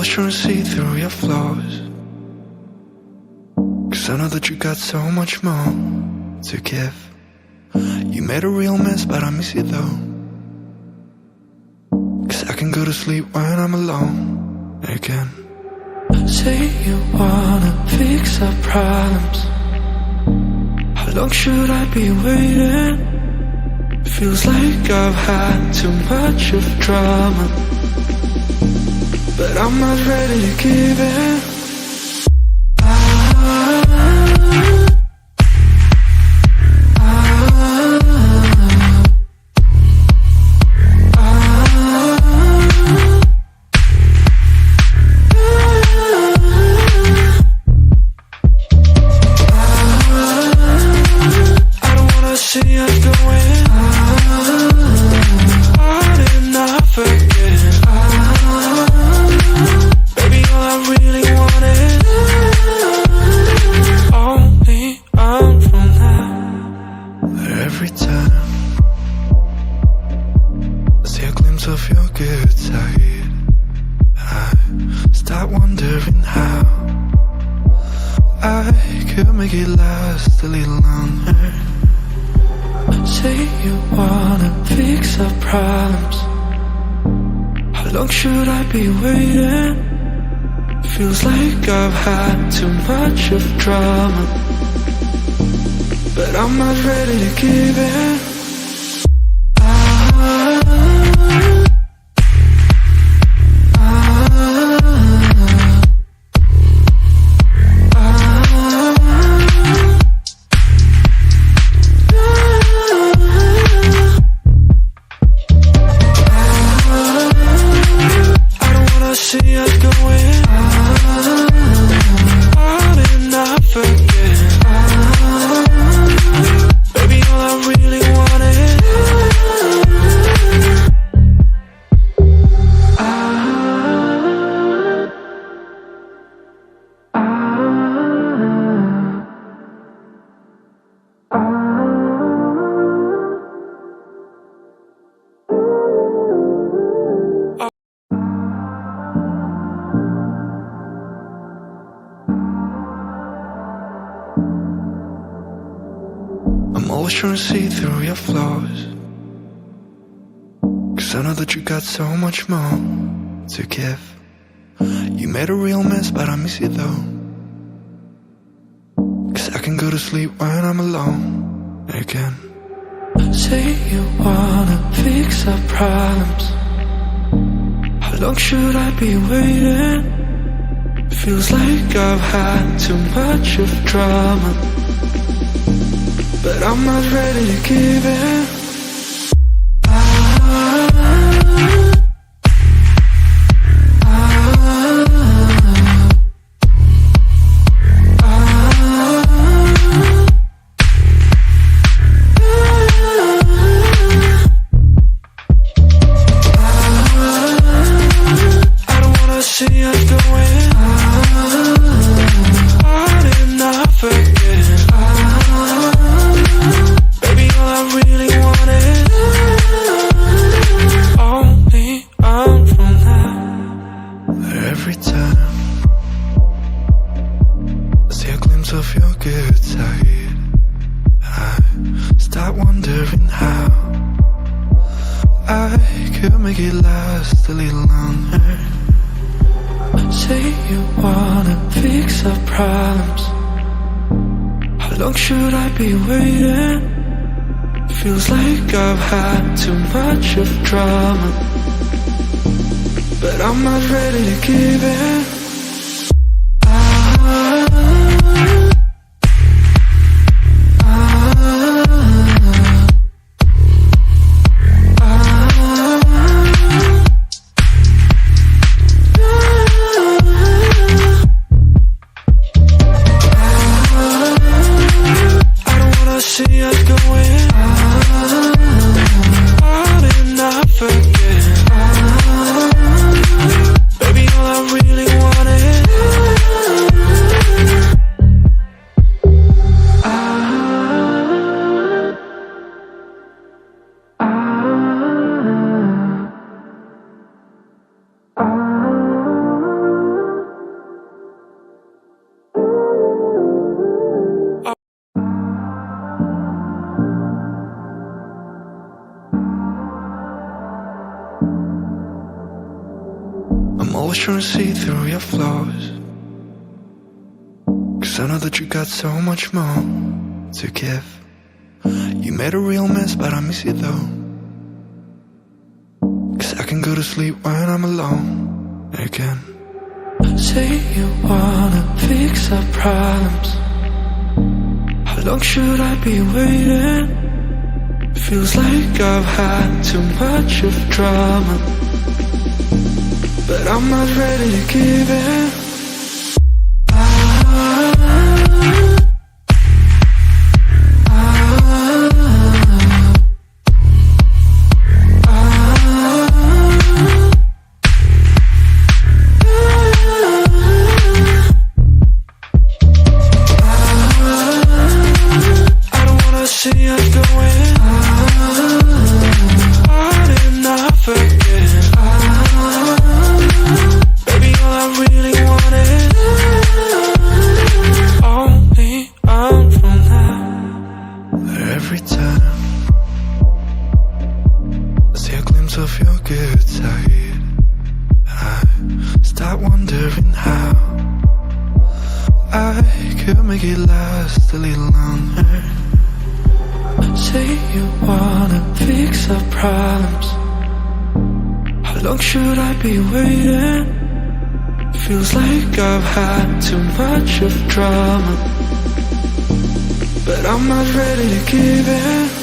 always trying to see through your flaws, 'cause I know that you got so much more to give. You made a real mess, but I miss you though, 'cause I can go to sleep when I'm alone again. Say you wanna fix our problems. How long should I be waiting? Feels like I've had too much of drama, but I'm not ready to give in. Every time I see a glimpse of your good side, I start wondering how I could make it last a little longer. Say you wanna fix our problems. How long should I be waiting? Feels like I've had too much of drama, but I'm not ready to give in. I don't wanna see us going on and off again. Baby, all I really want is I'm always trying to see through your flaws, 'cause I know that you got so much more to give. You made a real mess, but I miss you though, 'cause I can go to sleep when I'm alone again. Say you wanna fix our problems. How long should I be waiting? Feels like I've had too much of drama, but I'm not ready to give in. I don't wanna see us going on and off again. Baby, all I really want is only on from that. Every time I see a glimpse of your good side, I start wondering how I could make it last a little longer. Say you wanna fix our problems. How long should I be waiting? Feels like I've had too much of drama, but I'm not ready to give in. I don't wanna see us going on and off again. Baby, all I really want always trying to see through your flaws, 'cause I know that you got so much more to give. You made a real mess, but I miss you though, 'cause I can go to sleep when I'm alone again. Say you wanna fix our problems. How long should I be waiting? Feels like I've had too much of drama, but I'm not ready to give in. See us going hard enough again. Baby, all I really want is only on from now. Every time I see a glimpse of your good side, I start wondering how I could make it last a little longer. Say you wanna fix our problems. How long should I be waiting? Feels like I've had too much of drama, but I'm not ready to give in.